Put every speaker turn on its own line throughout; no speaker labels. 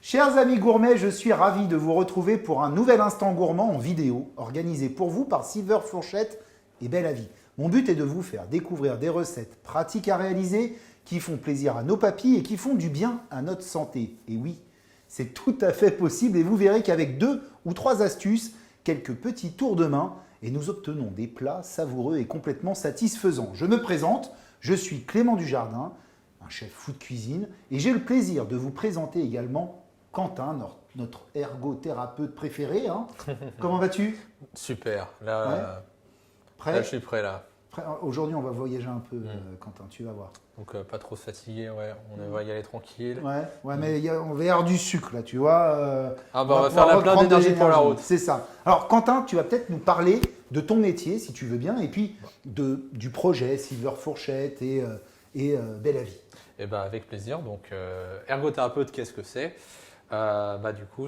Chers amis gourmets, je suis ravi de vous retrouver pour un nouvel instant gourmand en vidéo, organisé pour vous par Silver Fourchette et Belle à Vie. Mon but est de vous faire découvrir des recettes pratiques à réaliser qui font plaisir à nos papilles et qui font du bien à notre santé. Et oui, c'est tout à fait possible et vous verrez qu'avec 2 ou 3 astuces, quelques petits tours de main et nous obtenons des plats savoureux et complètement satisfaisants. Je me présente, je suis Clément Dujardin, un chef food cuisine et j'ai le plaisir de vous présenter également Quentin, notre ergothérapeute préféré. Hein. Comment vas-tu?
Super. Là,
ouais. Prêt?
Là, je suis prêt là.
Aujourd'hui, on va voyager un peu, Quentin, tu vas voir.
Donc, pas trop fatigué, ouais. On va y aller tranquille.
Ouais, mais on va y avoir du sucre là, tu vois.
On va faire la plein d'énergie pour la route.
C'est ça. Alors, Quentin, tu vas peut-être nous parler de ton métier, si tu veux bien, et puis du projet Silver Fourchette et Belle à Vie.
Eh ben, avec plaisir. Donc, ergothérapeute, qu'est-ce que c'est? Du coup,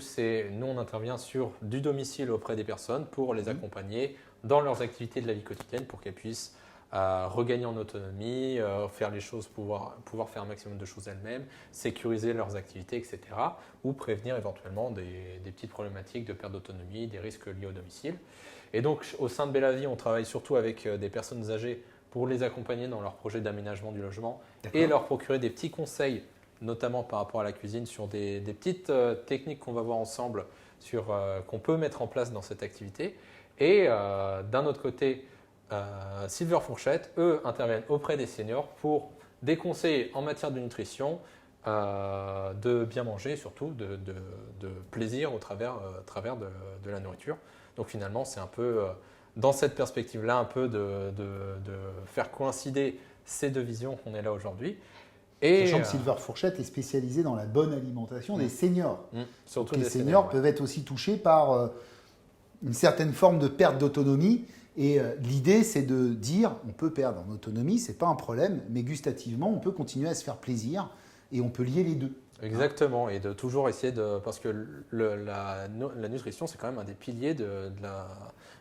nous, on intervient sur du domicile auprès des personnes pour les accompagner dans leurs activités de la vie quotidienne pour qu'elles puissent regagner en autonomie, faire les choses, pouvoir faire un maximum de choses elles-mêmes, sécuriser leurs activités, etc. Ou prévenir éventuellement des petites problématiques de perte d'autonomie, des risques liés au domicile. Et donc, au sein de Belle à Vie, on travaille surtout avec des personnes âgées pour les accompagner dans leurs projets d'aménagement du logement et leur procurer des petits conseils, notamment par rapport à la cuisine, sur des petites techniques qu'on va voir ensemble, qu'on peut mettre en place dans cette activité. Et d'un autre côté, Silver Fourchette, eux, interviennent auprès des seniors pour des conseils en matière de nutrition, de bien manger et surtout de plaisir au travers de la nourriture. Donc finalement, c'est un peu dans cette perspective-là, un peu de faire coïncider ces deux visions qu'on est là aujourd'hui.
Sachant que Silver Fourchette est spécialisé dans la bonne alimentation des seniors.
Surtout
les seniors peuvent être aussi touchés par une certaine forme de perte d'autonomie. Et l'idée, c'est de dire, on peut perdre en autonomie, ce n'est pas un problème, mais gustativement, on peut continuer à se faire plaisir et on peut lier les deux.
Exactement, et de toujours essayer parce que la nutrition, c'est quand même un des piliers de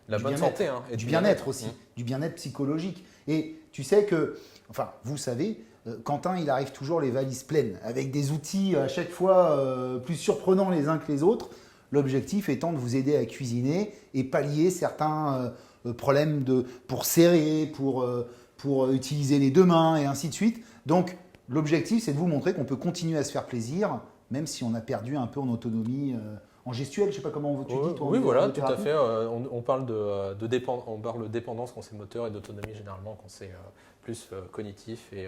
la bonne santé. Hein,
et du bien-être aussi, du bien-être psychologique. Et tu sais que, enfin, vous savez, Quentin, il arrive toujours les valises pleines, avec des outils à chaque fois plus surprenants les uns que les autres. L'objectif étant de vous aider à cuisiner et pallier certains problèmes pour serrer, pour utiliser les 2 mains et ainsi de suite. Donc, l'objectif, c'est de vous montrer qu'on peut continuer à se faire plaisir, même si on a perdu un peu en autonomie, en gestuelle, je ne sais pas comment tu dis. Toi,
oui, voilà, tout à fait. On parle de dépendance quand c'est moteur et d'autonomie généralement quand c'est plus cognitif et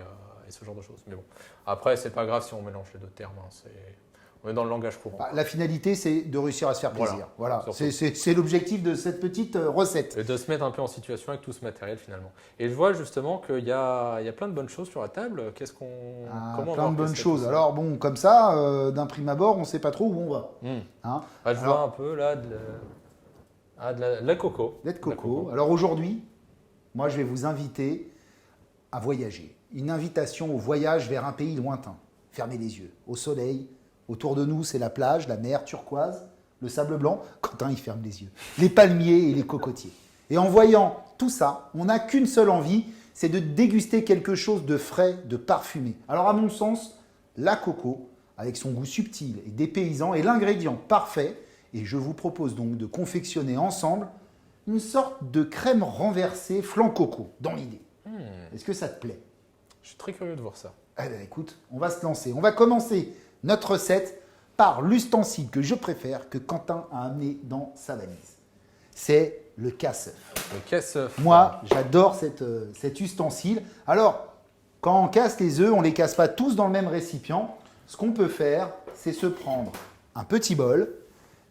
ce genre de choses. Mais bon, après, c'est pas grave si on mélange les deux termes. Hein, on est dans le langage courant.
La finalité, c'est de réussir à se faire plaisir. Voilà. C'est l'objectif de cette petite recette.
Et de se mettre un peu en situation avec tout ce matériel finalement. Et je vois justement qu'il y a plein de bonnes choses sur la table.
Plein de bonnes choses. Alors bon, comme ça, d'un prime abord, on ne sait pas trop où on va.
Hein, je vois un peu là de la coco.
Lait de coco. Alors aujourd'hui, moi je vais vous inviter à voyager. Une invitation au voyage vers un pays lointain. Fermez les yeux, au soleil. Autour de nous, c'est la plage, la mer turquoise, le sable blanc. Quentin, il ferme les yeux. Les palmiers et les cocotiers. Et en voyant tout ça, on n'a qu'une seule envie, c'est de déguster quelque chose de frais, de parfumé. Alors à mon sens, la coco, avec son goût subtil et dépaysant, est l'ingrédient parfait. Et je vous propose donc de confectionner ensemble une sorte de crème renversée flan coco, dans l'idée. Est-ce que ça te plaît?
Je suis très curieux de voir ça.
Eh bien écoute, on va se lancer. On va commencer notre recette par l'ustensile que je préfère, que Quentin a amené dans sa valise. C'est le casse-œuf.
Le casse-œuf.
Moi, j'adore cet ustensile. Alors, quand on casse les œufs, on ne les casse pas tous dans le même récipient. Ce qu'on peut faire, c'est se prendre un petit bol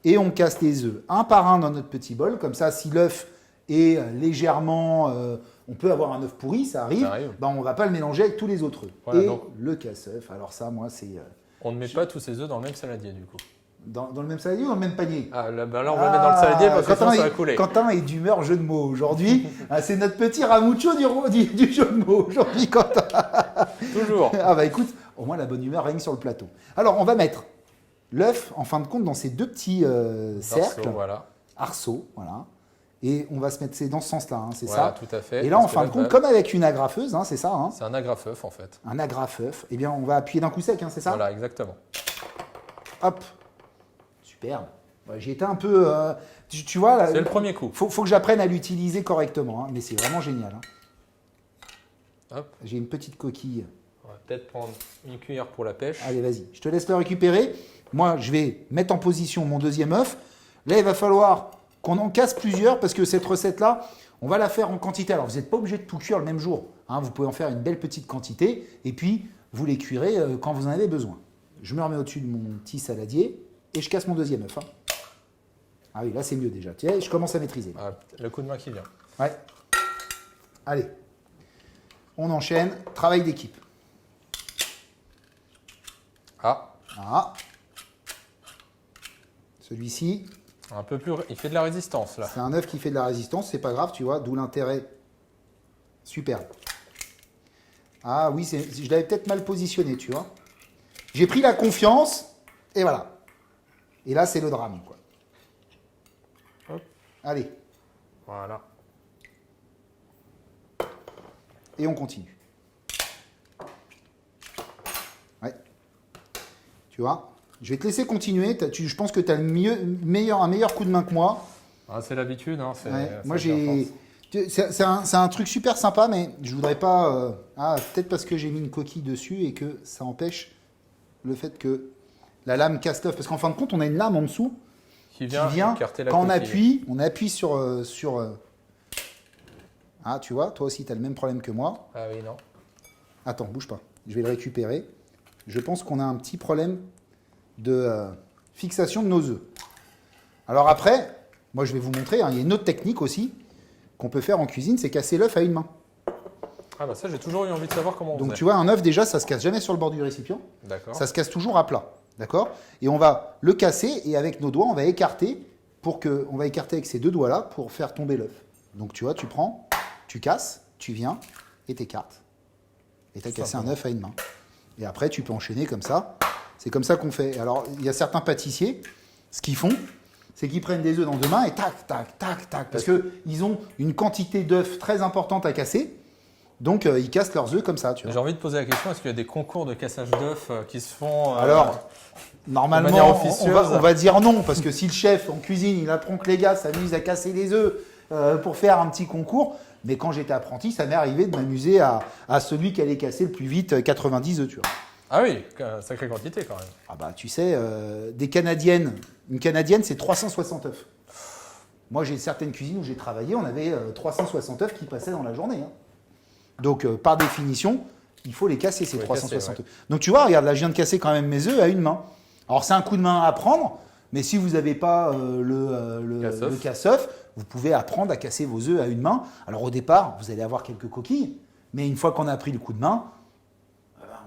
et on casse les œufs un par un dans notre petit bol. Comme ça, si l'œuf est légèrement... on peut avoir un œuf pourri, ça arrive. On ne va pas le mélanger avec tous les autres œufs. Voilà, et donc, le casse-œuf, alors ça, moi, c'est...
on ne met pas tous ces œufs dans le même saladier, du coup.
Dans le même saladier ou dans le même panier?
Là, on va le mettre dans le saladier parce que sinon ça va couler.
Quentin est d'humeur jeu de mots aujourd'hui. C'est notre petit ramucho du jeu de mots aujourd'hui, Quentin.
Toujours.
Écoute, au moins la bonne humeur règne sur le plateau. Alors, on va mettre l'œuf, en fin de compte, dans ces 2 petits cercles. Arceaux, voilà. Et on va se mettre dans ce sens-là, hein, c'est ça?
Tout à fait.
Et là, en fin de compte, comme avec une agrafeuse, hein, c'est ça? Hein,
c'est un agrafe-œuf, en fait.
Un agrafe-œuf. Eh bien, on va appuyer d'un coup sec, hein, c'est ça?
Voilà, exactement.
Hop, superbe. Ouais, j'ai été un peu... tu vois, là,
C'est le premier coup.
faut que j'apprenne à l'utiliser correctement, hein, mais c'est vraiment génial. Hein.
Hop.
J'ai une petite coquille.
On va peut-être prendre une cuillère pour la pêche.
Allez, vas-y, je te laisse le récupérer. Moi, je vais mettre en position mon deuxième œuf. Là, il va falloir qu'on en casse plusieurs parce que cette recette-là, on va la faire en quantité. Alors, vous n'êtes pas obligé de tout cuire le même jour. Hein, vous pouvez en faire une belle petite quantité et puis vous les cuirez quand vous en avez besoin. Je me remets au-dessus de mon petit saladier et je casse mon deuxième œuf. Hein. Ah oui, là, c'est mieux déjà. Tiens, je commence à maîtriser.
Ah, le coup de main qui vient.
Ouais. Allez. On enchaîne. Travail d'équipe.
Ah,
Ah. Celui-ci,
un peu plus. Il fait de la résistance là.
c'est un œuf qui fait de la résistance. C'est pas grave, tu vois. D'où l'intérêt. Superbe. Ah oui, je l'avais peut-être mal positionné, tu vois. J'ai pris la confiance et voilà. Et là, c'est le drame, quoi.
Hop.
Allez.
Voilà.
Et on continue. Ouais. Tu vois, je vais te laisser continuer. Je pense que tu as un meilleur coup de main que moi.
Ah, c'est l'habitude. Hein,
Ouais. Moi, c'est un truc super sympa, mais je voudrais pas... peut-être parce que j'ai mis une coquille dessus et que ça empêche le fait que la lame casse l'œuf. Parce qu'en fin de compte, on a une lame en dessous
qui vient écarter la
quand
coquille.
on appuie sur... Ah, tu vois, toi aussi, tu as le même problème que moi.
Ah oui, non.
Attends, bouge pas. Je vais le récupérer. Je pense qu'on a un petit problème de fixation de nos œufs. Alors après, moi, je vais vous montrer. Hein, il y a une autre technique aussi qu'on peut faire en cuisine, c'est casser l'œuf à une main.
Ah bah ça, j'ai toujours eu envie de savoir comment on
Donc
faisait.
tu vois, un œuf, déjà, ça se casse jamais sur le bord du récipient.
D'accord.
Ça se casse toujours à plat. D'accord? Et on va le casser et avec nos doigts, on va écarter on va écarter avec ces deux doigts-là pour faire tomber l'œuf. Donc tu vois, tu prends, tu casses, tu viens et t'écartes. Et tu as cassé un œuf à une main. Et après, tu peux enchaîner comme ça. C'est comme ça qu'on fait. Alors, il y a certains pâtissiers, ce qu'ils font, c'est qu'ils prennent des œufs dans deux mains et tac, tac, tac, tac. Parce qu'ils ont une quantité d'œufs très importante à casser. Donc, ils cassent leurs œufs comme ça. Tu vois.
J'ai envie de poser la question, est-ce qu'il y a des concours de cassage d'œufs qui se font
Alors, normalement,
manière officieuse
on va dire non. Parce que si le chef en cuisine, il apprend que les gars s'amusent à casser les œufs pour faire un petit concours. Mais quand j'étais apprenti, ça m'est arrivé de m'amuser à celui qui allait casser le plus vite 90 œufs. Tu vois.
Ah oui, sacrée quantité quand même.
Ah bah tu sais, des Canadiennes, une Canadienne c'est 360 œufs. Moi j'ai certaines cuisines où j'ai travaillé, on avait 360 œufs qui passaient dans la journée. Hein. Donc par définition, il faut les casser ces 360 œufs. Donc tu vois, regarde là je viens de casser quand même mes œufs à une main. Alors c'est un coup de main à prendre, mais si vous n'avez pas le casse-œuf, vous pouvez apprendre à casser vos œufs à une main. Alors au départ, vous allez avoir quelques coquilles, mais une fois qu'on a pris le coup de main,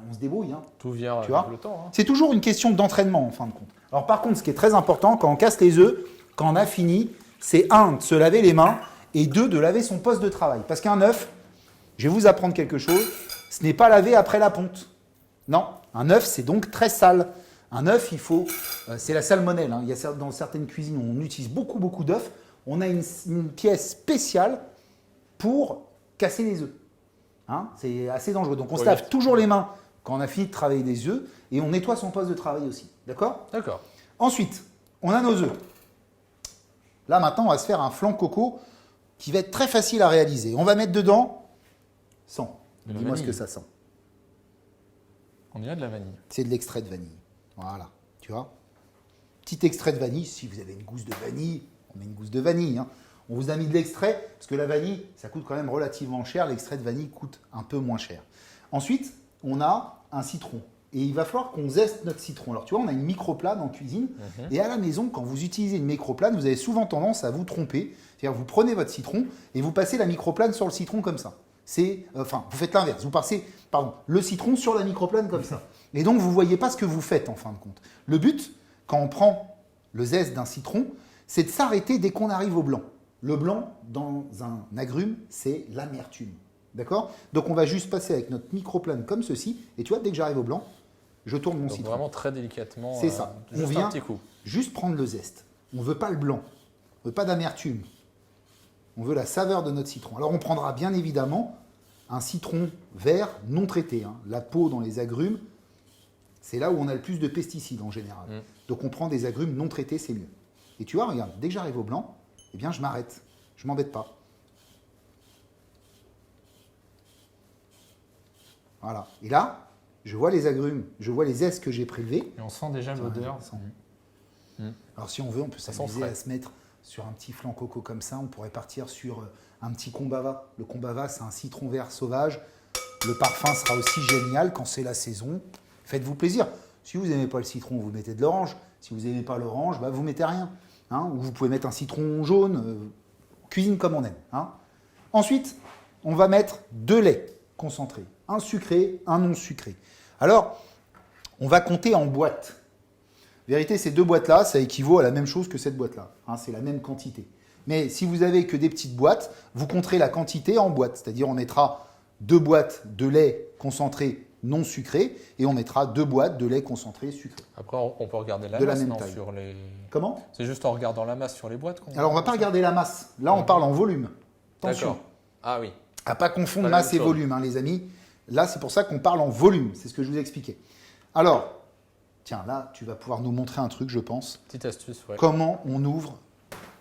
on se débrouille. Hein.
Tout vient
tu vois
avec le temps. Hein.
C'est toujours une question d'entraînement en fin de compte. Alors par contre, ce qui est très important quand on casse les œufs, quand on a fini, c'est 1, de se laver les mains et 2, de laver son poste de travail. Parce qu'un œuf, je vais vous apprendre quelque chose, ce n'est pas lavé après la ponte. Non, un œuf, c'est donc très sale. Un œuf, il faut... c'est la salmonelle. Hein. Il y a, dans certaines cuisines, on utilise beaucoup d'œufs. On a une pièce spéciale pour casser les œufs. Hein, c'est assez dangereux. Donc on se lave toujours les mains quand on a fini de travailler des œufs et on nettoie son poste de travail aussi. D'accord ?
D'accord.
Ensuite, on a nos œufs. Là maintenant, on va se faire un flan coco qui va être très facile à réaliser. On va mettre dedans 100. Dis-moi ce que ça sent.
On y a de la vanille.
C'est de l'extrait de vanille. Voilà, tu vois. Petit extrait de vanille. Si vous avez une gousse de vanille, on met une gousse de vanille. Hein. On vous a mis de l'extrait, parce que la vanille, ça coûte quand même relativement cher. L'extrait de vanille coûte un peu moins cher. Ensuite, on a un citron. Et il va falloir qu'on zeste notre citron. Alors, tu vois, on a une microplane en cuisine. Et à la maison, quand vous utilisez une microplane, vous avez souvent tendance à vous tromper. C'est-à-dire, vous prenez votre citron et vous passez la microplane sur le citron comme ça. Vous faites l'inverse. Vous passez, le citron sur la microplane comme ça. Et donc, vous ne voyez pas ce que vous faites en fin de compte. Le but, quand on prend le zeste d'un citron, c'est de s'arrêter dès qu'on arrive au blanc. Le blanc, dans un agrume, c'est l'amertume. D'accord ? Donc, on va juste passer avec notre microplane comme ceci. Et tu vois, dès que j'arrive au blanc, je tourne mon citron.
Vraiment très délicatement.
C'est ça.
Juste
on vient
un petit coup.
juste prendre le zeste. On ne veut pas le blanc. On ne veut pas d'amertume. On veut la saveur de notre citron. Alors, on prendra bien évidemment un citron vert non traité. Hein. La peau dans les agrumes, c'est là où on a le plus de pesticides en général. Donc on prend des agrumes non traités, c'est mieux. Et tu vois, regarde, dès que j'arrive au blanc, eh bien je m'arrête. Je ne m'embête pas. Voilà. Et là, je vois les agrumes, je vois les zestes que j'ai prélevés.
Et on sent déjà l'odeur.
Alors si on veut, on peut
Ça sent
s'amuser
frais.
à se mettre sur un petit flan coco comme ça. On pourrait partir sur un petit kombava. Le kombava, c'est un citron vert sauvage. Le parfum sera aussi génial quand c'est la saison. Faites-vous plaisir. Si vous n'aimez pas le citron, vous mettez de l'orange. Si vous n'aimez pas l'orange, bah, vous mettez rien. Hein. Ou vous pouvez mettre un citron jaune. Cuisine comme on aime. Hein. Ensuite, on va mettre 2 laits concentrés. Un sucré, un non sucré. Alors, on va compter en boîtes. Vérité, ces 2 boîtes-là, ça équivaut à la même chose que cette boîte-là. Hein, c'est la même quantité. Mais si vous avez que des petites boîtes, vous compterez la quantité en boîtes. C'est-à-dire, on mettra 2 boîtes de lait concentré non sucré et on mettra 2 boîtes de lait concentré sucré.
Après, on peut regarder la
De la
masse
même
non,
taille.
sur les.
Comment?
C'est juste en regardant la masse sur les boîtes.
Alors, on ne va pas regarder la masse. Là, on parle en volume. Attention.
D'accord. Ah oui.
À pas confondre
Pas la
masse
même
et
chose.
volume, hein, les amis. Là, c'est pour ça qu'on parle en volume. C'est ce que je vous expliquais. Alors, tiens, là, tu vas pouvoir nous montrer un truc, je pense.
Petite astuce, ouais.
Comment on ouvre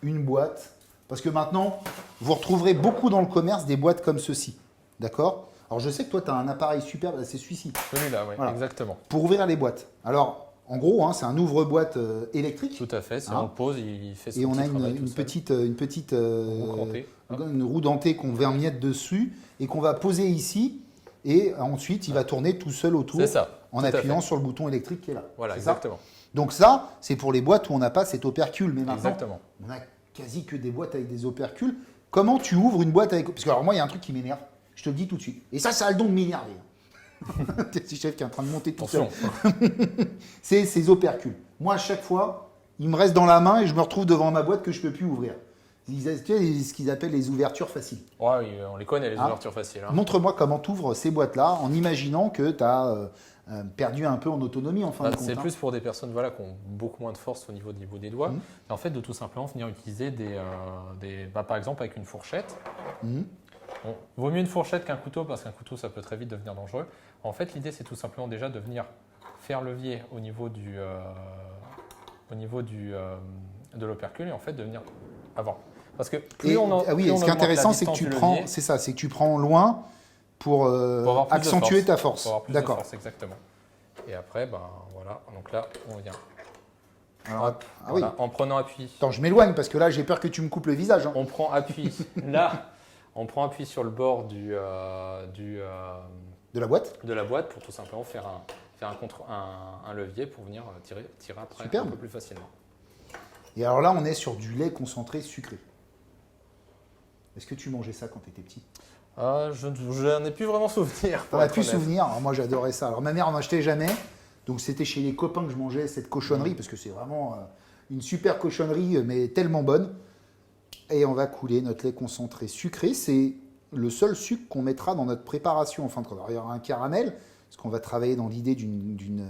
une boîte. Parce que maintenant, vous retrouverez beaucoup dans le commerce des boîtes comme ceci. D'accord? Alors, je sais que toi, tu as un appareil superbe, c'est celui-ci,
Celui-là, oui,
Voilà.
exactement.
pour ouvrir les boîtes. Alors, en gros, hein, c'est un ouvre-boîte électrique.
Tout à fait. Si
Hein.
on le pose, il fait son
Et on
petit
a
travail tout
une
seul.
petite
Roue crantée. Hop.
une roue dentée qu'on va mettre dessus et qu'on va poser ici. Et ensuite, il va tourner tout seul autour
C'est ça.
en
tout à
appuyant
fait.
sur le bouton électrique qui est là.
Voilà,
C'est ça.
exactement.
Donc ça, c'est pour les boîtes où on n'a pas cet opercule. Mais maintenant,
Exactement.
on a quasi que des boîtes avec des opercules. Comment tu ouvres une boîte avec... Parce que alors moi, il y a un truc qui m'énerve. Je te le dis tout de suite. Et ça a le don de m'énerver. C'est le chef qui est en train de monter tout seul.
Attention.
C'est ces opercules. Moi, à chaque fois, il me reste dans la main et je me retrouve devant ma boîte que je ne peux plus ouvrir. Tu sais, ce qu'ils appellent les ouvertures faciles.
Ouais, oui, on les connaît, les
Hein.
ouvertures faciles. Hein.
Montre-moi comment tu ouvres ces boîtes-là en imaginant que tu as perdu un peu en autonomie en fin
Bah,
de compte.
c'est
hein.
plus pour des personnes voilà, qui ont beaucoup moins de force au niveau des doigts.
Mhm.
Et en fait, de tout simplement venir utiliser par exemple, avec une fourchette.
Mhm.
Bon, vaut mieux une fourchette qu'un couteau parce qu'un couteau, ça peut très vite devenir dangereux. En fait, l'idée, c'est tout simplement déjà de venir faire levier au niveau de l'opercule et en fait de venir avant. Parce que plus
Et,
on en,
ah oui,
plus
et
on
ce qui est
augmente la
intéressant, c'est que
distance
tu
du
prends,
levier,
c'est ça, c'est que tu prends loin pour
avoir plus de
accentuer
force.
ta force.
pour avoir plus de
D'accord.
force, exactement. Et après, ben voilà. Donc là, on vient.
Alors,
Hop,
ah oui.
voilà, en prenant appui.
Attends, je m'éloigne parce que là, j'ai peur que tu me coupes le visage. hein.
On prend appui là, on prend appui sur le bord de
De la boîte.
la boîte pour tout simplement faire un levier pour venir tirer après
Superbe.
un peu plus facilement.
Et alors là, on est sur du lait concentré sucré. Est-ce que tu mangeais ça quand tu étais petit?
Je n'en ai plus vraiment souvenir.
T'en
pour
as
être
plus
honnête.
souvenir? Alors moi, j'adorais ça. Alors ma mère n'en achetait jamais. Donc c'était chez les copains que je mangeais cette cochonnerie parce que c'est vraiment une super cochonnerie, mais tellement bonne. Et on va couler notre lait concentré sucré. C'est le seul sucre qu'on mettra dans notre préparation. Enfin, il y aura un caramel parce qu'on va travailler dans l'idée d'une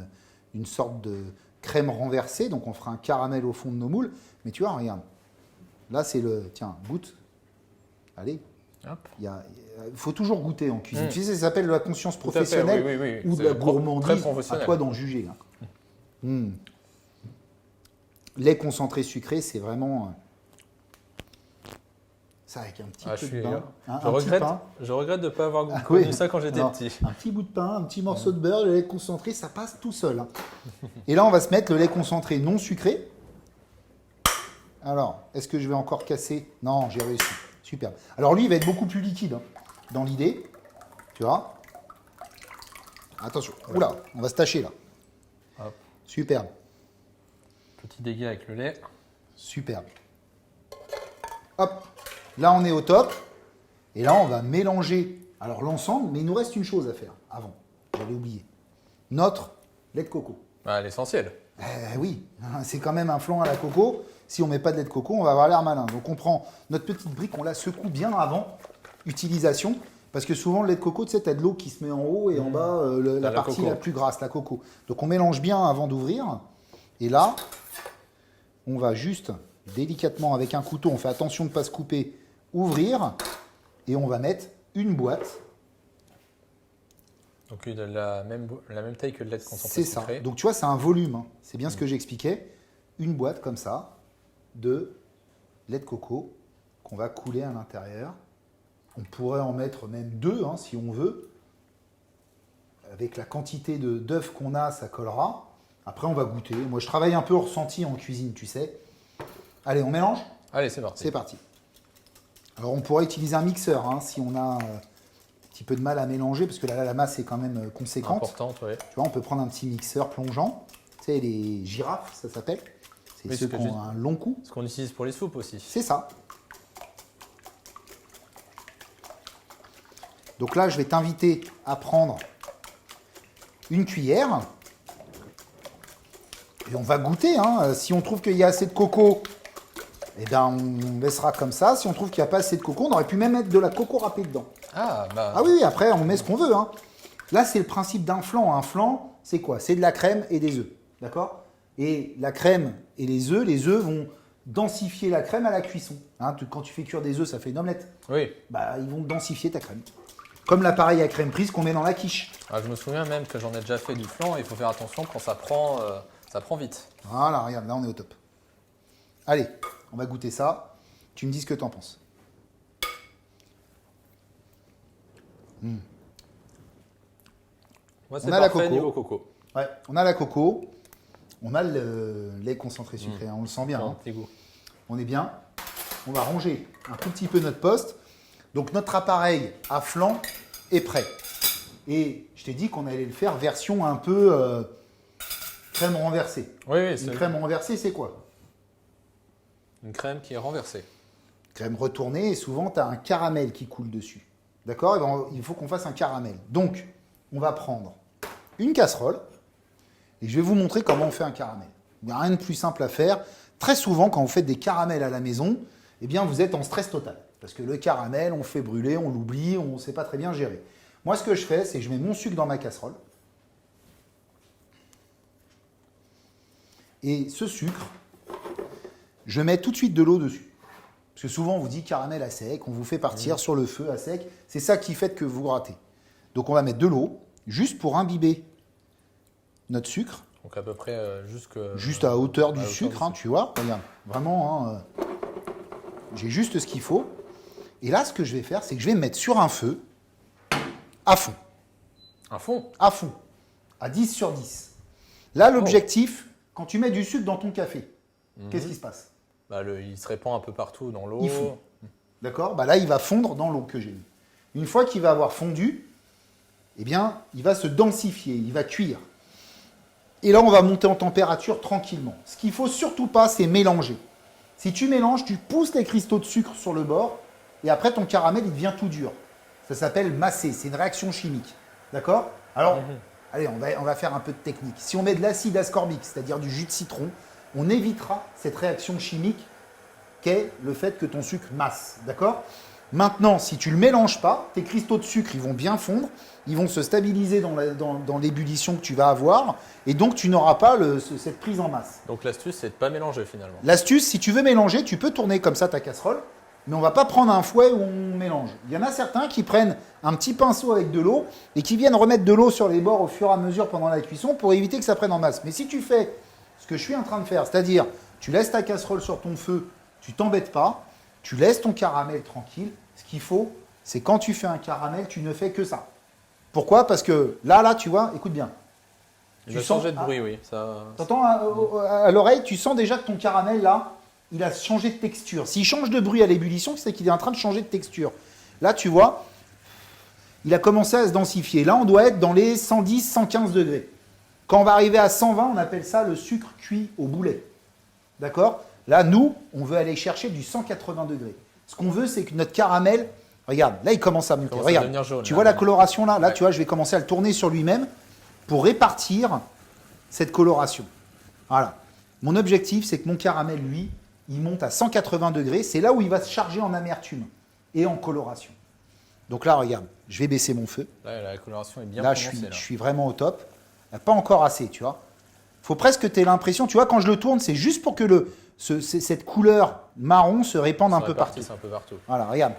sorte de crème renversée. Donc on fera un caramel au fond de nos moules. Mais tu vois, regarde. Là, c'est le... Tiens, goûte. Allez.
Hop.
Il faut toujours goûter en cuisine.
Mm.
Tu sais, ça s'appelle la conscience
Tout à fait,
professionnelle
oui.
ou de
C'est
la gourmandise.
très
À
professionnel.
toi d'en juger. hein. Mm. Lait concentré sucré, c'est vraiment... ça avec un petit
Ah,
peu de pain. hein,
je
un petit
regrette,
pain.
je regrette de ne pas avoir
Ah,
connu
oui.
ça quand j'étais
Non,
petit.
Un petit bout de pain, un petit morceau de beurre, le lait concentré, ça passe tout seul. hein. Et là, on va se mettre le lait concentré non sucré. Alors, est-ce que je vais encore casser? Non, j'ai réussi. Superbe. Alors lui, il va être beaucoup plus liquide hein, dans l'idée. Tu vois? Attention. Oula, on va se tâcher là.
Hop.
Superbe.
Petit dégât avec le lait.
Superbe. Hop. Là, on est au top. Et là, on va mélanger alors l'ensemble, mais il nous reste une chose à faire avant. J'avais oublié. Notre lait de coco.
Ah, l'essentiel.
Oui, c'est quand même un flan à la coco. Si on ne met pas de lait de coco, on va avoir l'air malin. Donc on prend notre petite brique, on la secoue bien avant utilisation. Parce que souvent, le lait de coco, tu sais, tu as de l'eau qui se met en haut et en bas, la
la
partie
coco.
la plus grasse, la coco. Donc on mélange bien avant d'ouvrir. Et là, on va juste délicatement avec un couteau, on fait attention de ne pas se couper, ouvrir. Et on va mettre une boîte
Donc la même taille que le lait de concentré
C'est ça.
sucré.
Donc tu vois, c'est un volume. Hein. C'est bien ce que j'expliquais. Une boîte comme ça de lait de coco qu'on va couler à l'intérieur. On pourrait en mettre même 2 hein, si on veut. Avec la quantité d'œufs qu'on a, ça collera. Après, on va goûter. Moi, je travaille un peu au ressenti en cuisine, tu sais. Allez, on mélange?
Allez, c'est parti.
C'est parti. Alors, on pourrait utiliser un mixeur hein, si on a un petit peu de mal à mélanger, parce que là, la masse est quand même conséquente.
Importante, oui.
Tu vois, on peut prendre un petit mixeur plongeant. Tu sais, les girafes, ça s'appelle. C'est
Oui,
ceux qui ont un long cou.
Ce qu'on utilise pour les soupes aussi.
C'est ça. Donc là, je vais t'inviter à prendre une cuillère. Et on va goûter. Hein. Si on trouve qu'il y a assez de coco, eh ben, on laissera comme ça. Si on trouve qu'il n'y a pas assez de coco, on aurait pu même mettre de la coco râpée dedans.
Ah, bah.
Ah oui, après, on met ce qu'on veut. Hein. Là, c'est le principe d'un flan. Un flan, c'est quoi? C'est de la crème et des œufs. D'accord? Et la crème et les œufs vont densifier la crème à la cuisson. Hein, quand tu fais cuire des œufs, ça fait une omelette.
Oui.
Bah, ils vont densifier ta crème. Comme l'appareil à crème prise qu'on met dans la quiche.
Ah, je me souviens même que j'en ai déjà fait du flan. Il faut faire attention quand ça prend vite.
Voilà, regarde, là, on est au top. Allez, on va goûter ça. Tu me dis ce que tu en penses.
Moi, c'est
On a la
parfait
coco.
niveau coco.
Ouais, on a la coco. On a le lait concentré sucré. Hein, on le sent bien.
Bon,
Hein.
petit goût.
On est bien. On va ranger un tout petit peu notre poste. Donc, notre appareil à flan est prêt. Et je t'ai dit qu'on allait le faire version un peu crème renversée.
Oui, oui,
Une
c'est
crème renversée, c'est quoi?
une crème qui est renversée.
Crème retournée, et souvent, tu as un caramel qui coule dessus. D'accord? Eh ben, il faut qu'on fasse un caramel. Donc, on va prendre une casserole et je vais vous montrer comment on fait un caramel. Il n'y a rien de plus simple à faire. Très souvent, quand vous faites des caramels à la maison, eh bien, vous êtes en stress total. Parce que le caramel, on le fait brûler, on l'oublie, on ne sait pas très bien gérer. Moi, ce que je fais, c'est que je mets mon sucre dans ma casserole. Et ce sucre, je mets tout de suite de l'eau dessus. Parce que souvent, on vous dit caramel à sec, on vous fait partir sur le feu à sec. C'est ça qui fait que vous ratez. Donc, on va mettre de l'eau, juste pour imbiber notre sucre.
Donc à peu près
Juste à hauteur du
hauteur
sucre,
du
hein, tu vois. Regarde, vraiment, hein, j'ai juste ce qu'il faut. Et là, ce que je vais faire, c'est que je vais me mettre sur un feu à fond.
un fond.
À fond. À 10 sur 10. Là, l'objectif, quand tu mets du sucre dans ton café, qu'est-ce qui se passe?
Bah, il se répand un peu partout dans l'eau.
Il fond. D'accord? Bah là, il va fondre dans l'eau que j'ai mis. Une fois qu'il va avoir fondu, eh bien, il va se densifier, il va cuire. Et là, on va monter en température tranquillement. Ce qu'il ne faut surtout pas, c'est mélanger. Si tu mélanges, tu pousses les cristaux de sucre sur le bord, et après, ton caramel, il devient tout dur. Ça s'appelle masser, c'est une réaction chimique. D'accord? Alors, allez, on va faire un peu de technique. Si on met de l'acide ascorbique, c'est-à-dire du jus de citron, on évitera cette réaction chimique qu'est le fait que ton sucre masse. D'accord? Maintenant, si tu ne le mélanges pas, tes cristaux de sucre, ils vont bien fondre, ils vont se stabiliser dans l'ébullition que tu vas avoir, et donc tu n'auras pas cette prise en masse.
Donc l'astuce, c'est de ne pas mélanger finalement.
L'astuce, si tu veux mélanger, tu peux tourner comme ça ta casserole, mais on ne va pas prendre un fouet où on mélange. Il y en a certains qui prennent un petit pinceau avec de l'eau et qui viennent remettre de l'eau sur les bords au fur et à mesure pendant la cuisson pour éviter que ça prenne en masse. Mais si tu fais ce que je suis en train de faire, c'est-à-dire tu laisses ta casserole sur ton feu, tu t'embêtes pas, tu laisses ton caramel tranquille, ce qu'il faut, c'est quand tu fais un caramel, tu ne fais que ça. Pourquoi? Parce que là, tu vois, écoute bien.
Il
Tu
va
sens-
changer de bruit, oui. Ça...
T'entends à l'oreille, tu sens déjà que ton caramel, là, il a changé de texture. S'il change de bruit à l'ébullition, c'est qu'il est en train de changer de texture. Là, tu vois, il a commencé à se densifier. Là, on doit être dans les 110, 115 degrés. Quand on va arriver à 120, on appelle ça le sucre cuit au boulet. D'accord? Là, nous, on veut aller chercher du 180 degrés. Ce qu'on veut, c'est que notre caramel, regarde, là, il commence à monter.
commence à
Regarde,
devenir jaune,
tu
là.
vois la coloration là? Là,
Ouais.
tu vois, je vais commencer à le tourner sur lui-même pour répartir cette coloration. Voilà. Mon objectif, c'est que mon caramel, lui, il monte à 180 degrés. C'est là où il va se charger en amertume et en coloration. Donc là, regarde, je vais baisser mon feu.
Là, la coloration est bien
Là,
prononcée.
je suis vraiment au top. Pas encore assez, tu vois. Faut presque que tu aies l'impression, tu vois, quand je le tourne, c'est juste pour que cette couleur marron se répande un peu partout.
Un peu partout.
Voilà, regarde.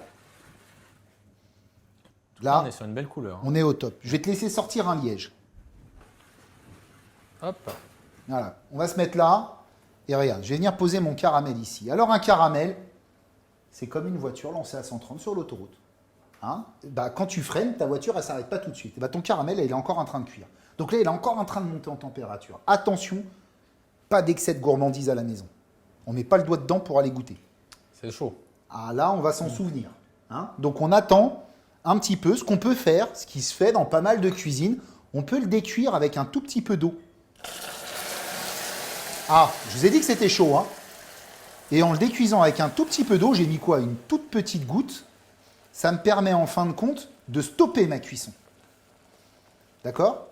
Là,
on est sur une belle couleur.
on est au top. Je vais te laisser sortir un liège.
Hop.
Voilà, on va se mettre là. Et regarde, je vais venir poser mon caramel ici. Alors un caramel, c'est comme une voiture lancée à 130 sur l'autoroute. Hein, bah, quand tu freines, ta voiture, elle ne s'arrête pas tout de suite. Et bah, ton caramel, il est encore en train de cuire. Donc là, il est encore en train de monter en température. Attention, pas d'excès de gourmandise à la maison. On ne met pas le doigt dedans pour aller goûter.
C'est chaud.
Ah là, on va s'en souvenir. Hein. Donc on attend un petit peu. Ce qu'on peut faire, ce qui se fait dans pas mal de cuisines, on peut le décuire avec un tout petit peu d'eau. Ah, je vous ai dit que c'était chaud. Hein. Et en le décuisant avec un tout petit peu d'eau, j'ai mis quoi? Une toute petite goutte. Ça me permet en fin de compte de stopper ma cuisson. D'accord?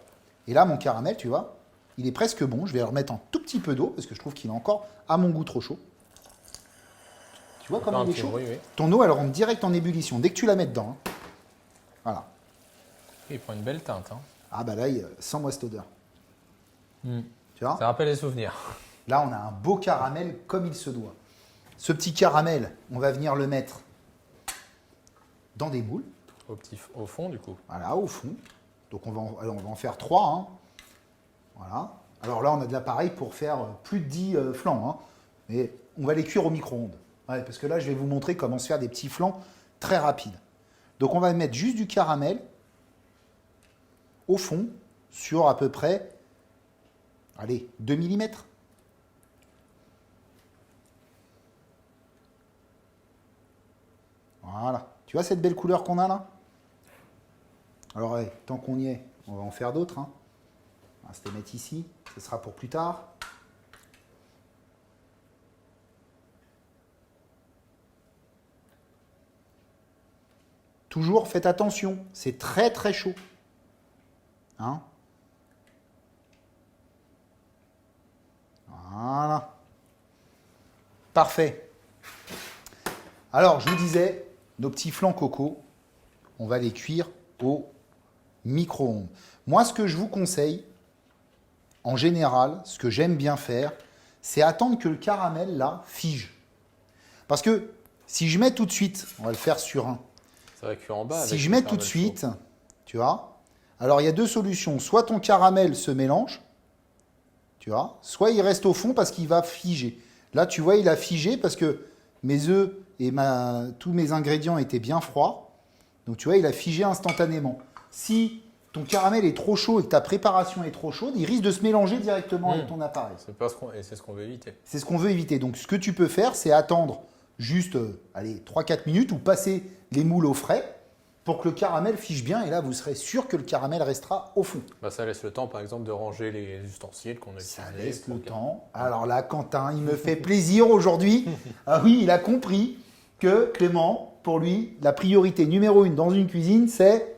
Et là, mon caramel, tu vois, il est presque bon. Je vais le remettre un tout petit peu d'eau parce que je trouve qu'il est encore, à mon goût, trop chaud. Tu vois comment il est chaud?
Oui, oui.
Ton eau, elle rentre direct en ébullition dès que tu la mets dedans. Hein. Voilà.
Il prend une belle teinte. Hein.
Ah bah là, sens-moi cette odeur. Tu vois?
Ça rappelle les souvenirs.
Là, on a un beau caramel comme il se doit. Ce petit caramel, on va venir le mettre dans des moules.
Au fond, du coup.
Voilà, au fond. Donc on va en faire 3. Hein. Voilà. Alors là, on a de l'appareil pour faire plus de 10 flancs. Hein. Mais on va les cuire au micro-ondes. Ouais, parce que là, je vais vous montrer comment se faire des petits flancs très rapides. Donc on va mettre juste du caramel au fond sur à peu près, allez, 2 mm. Voilà. Tu vois cette belle couleur qu'on a là? Alors, ouais, tant qu'on y est, on va en faire d'autres. Hein. On va se les mettre ici. Ce sera pour plus tard. Toujours, faites attention. C'est très, très chaud. Hein? Voilà. Parfait. Alors, je vous disais, nos petits flancs coco, on va les cuire au micro-ondes. Moi, ce que je vous conseille, en général, ce que j'aime bien faire, c'est attendre que le caramel, là, fige. Parce que si je mets tout de suite, on va le faire sur un.
Ça va cuire en bas.
Si je mets tout de suite, tu vois, alors il y a deux solutions. Soit ton caramel se mélange, tu vois, soit il reste au fond parce qu'il va figer. Là, tu vois, il a figé parce que mes œufs et tous mes ingrédients étaient bien froids. Donc, tu vois, il a figé instantanément. Si ton caramel est trop chaud et que ta préparation est trop chaude, il risque de se mélanger directement avec ton appareil.
C'est ce qu'on veut éviter.
C'est ce qu'on veut éviter. Donc, ce que tu peux faire, c'est attendre juste 3-4 minutes ou passer les moules au frais pour que le caramel fige bien. Et là, vous serez sûr que le caramel restera au fond.
Bah, ça laisse le temps, par exemple, de ranger les ustensiles qu'on a utilisés.
Ça laisse le temps. Alors là, Quentin, il me fait plaisir aujourd'hui. Ah oui, il a compris que Clément, pour lui, la priorité numéro 1 dans une cuisine, c'est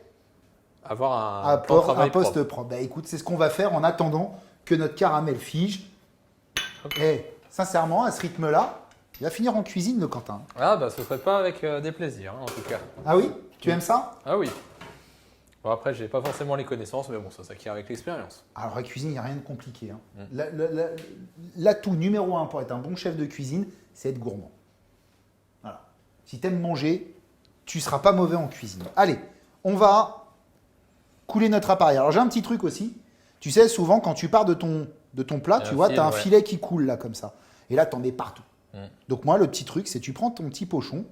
avoir
un poste propre. Bah, écoute, c'est ce qu'on va faire en attendant que notre caramel fige. Et sincèrement, à ce rythme-là, il va finir en cuisine, le Quentin.
Ah bah ce serait pas avec des plaisirs, hein, en tout cas.
Ah oui? Tu aimes ça?
Ah oui. Bon, après, j'ai pas forcément les connaissances, mais bon, ça s'acquiert avec l'expérience.
Alors, la cuisine, il n'y a rien de compliqué. Hein. L'atout numéro 1 pour être un bon chef de cuisine, c'est être gourmand. Voilà. Si tu aimes manger, tu ne seras pas mauvais en cuisine. Allez, on va couler notre appareil. Alors, j'ai un petit truc aussi. Tu sais, souvent, quand tu pars de ton plat, tu vois, tu as un filet qui coule là, comme ça. Et là, tu en mets partout. Donc, moi, le petit truc, c'est tu prends ton petit pochon,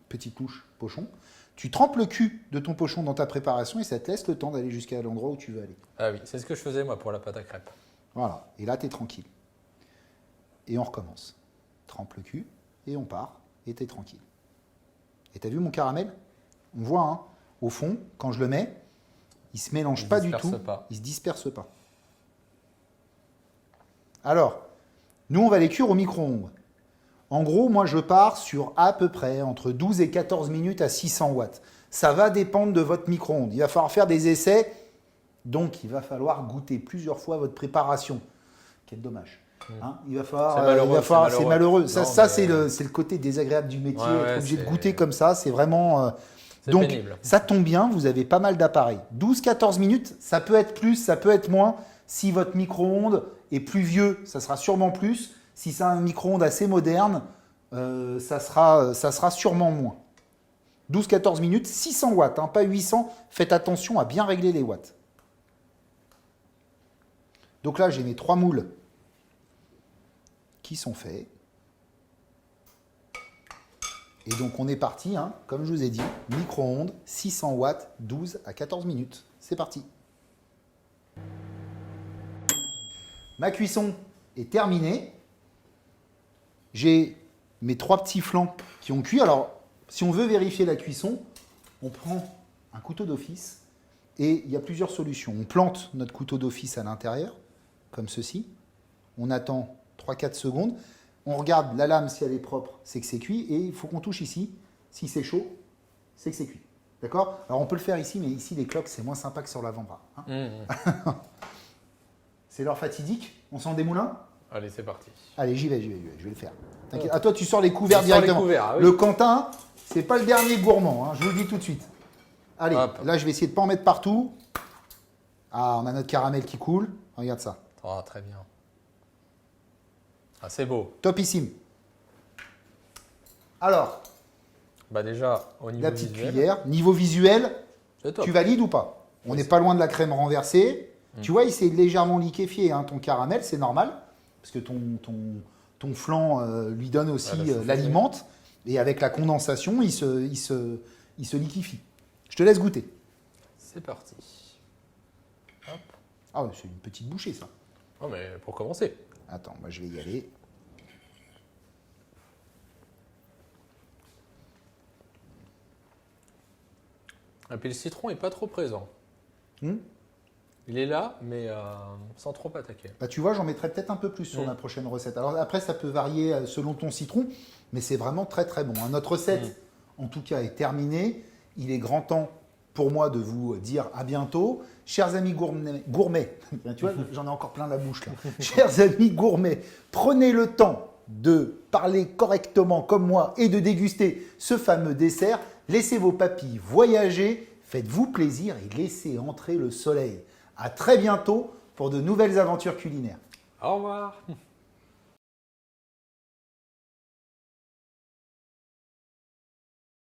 petite touche pochon, tu trempes le cul de ton pochon dans ta préparation et ça te laisse le temps d'aller jusqu'à l'endroit où tu veux aller.
Ah oui, c'est ce que je faisais, moi, pour la pâte à crêpes.
Voilà. Et là, tu es tranquille. Et on recommence. Trempe le cul et on part et tu es tranquille. Et tu as vu mon caramel? On voit, hein, au fond, quand je le mets, il se mélange pas du tout. Il se disperse pas. Alors, nous, on va les cuire au micro-ondes. En gros, moi, je pars sur à peu près entre 12 et 14 minutes à 600 watts. Ça va dépendre de votre micro-ondes. Il va falloir faire des essais. Donc, il va falloir goûter plusieurs fois votre préparation. Quel dommage. Hein, il va falloir. C'est malheureux. C'est le côté désagréable du métier. Être obligé de goûter comme ça, c'est vraiment. Donc, pénible. Ça tombe bien, vous avez pas mal d'appareils. 12-14 minutes, ça peut être plus, ça peut être moins. Si votre micro-ondes est plus vieux, ça sera sûrement plus. Si c'est un micro-ondes assez moderne, ça sera sûrement moins. 12-14 minutes, 600 watts, hein, pas 800. Faites attention à bien régler les watts. Donc là, j'ai mes 3 moules qui sont faits. Et donc, on est parti, hein, comme je vous ai dit, micro-ondes, 600 watts, 12 à 14 minutes. C'est parti. Ma cuisson est terminée. J'ai mes 3 petits flancs qui ont cuit. Alors, si on veut vérifier la cuisson, on prend un couteau d'office et il y a plusieurs solutions. On plante notre couteau d'office à l'intérieur, comme ceci. On attend 3-4 secondes. On regarde la lame si elle est propre, c'est que c'est cuit. Et il faut qu'on touche ici. Si c'est chaud, c'est que c'est cuit. D'accord? Alors on peut le faire ici, mais ici les cloques, c'est moins sympa que sur l'avant-bras. Hein. C'est l'heure fatidique. On sent des moulins?
Allez, c'est parti.
Allez, j'y vais, je vais le faire. T'inquiète. Ah, toi, tu sors les couverts directement.
Oui.
Le Quentin, c'est pas le dernier gourmand, hein, je vous le dis tout de suite. Allez,
Hop.
là, je vais essayer de ne pas en mettre partout. Ah, on a notre caramel qui coule. Regarde ça.
Oh, très bien. Ah, c'est beau.
Topissime. Alors,
Bah déjà, au niveau
la petite
visuel,
cuillère. Niveau visuel,
c'est top.
tu valides ou pas? On n'est pas loin de la crème renversée. Tu vois, il s'est légèrement liquéfié, hein, ton caramel, c'est normal. Parce que ton flan lui donne aussi, l'alimente. Et avec la condensation, il se liquéfie. Je te laisse goûter.
C'est parti. Hop.
Ah ouais, c'est une petite bouchée, ça.
Oh, mais pour commencer.
Attends, moi je vais y aller.
Et puis le citron est pas trop présent.
Hmm.
Il est là, mais sans trop attaquer.
Bah, tu vois, j'en mettrai peut-être un peu plus sur la prochaine recette. Alors après, ça peut varier selon ton citron, mais c'est vraiment très très bon. Hein. Notre recette, en tout cas, est terminée. Il est grand temps pour moi de vous dire à bientôt. Chers amis gourmets, tu vois, j'en ai encore plein la bouche là. Chers amis gourmets, prenez le temps de parler correctement comme moi et de déguster ce fameux dessert. Laissez vos papilles voyager, faites-vous plaisir et laissez entrer le soleil. À très bientôt pour de nouvelles aventures culinaires.
Au revoir.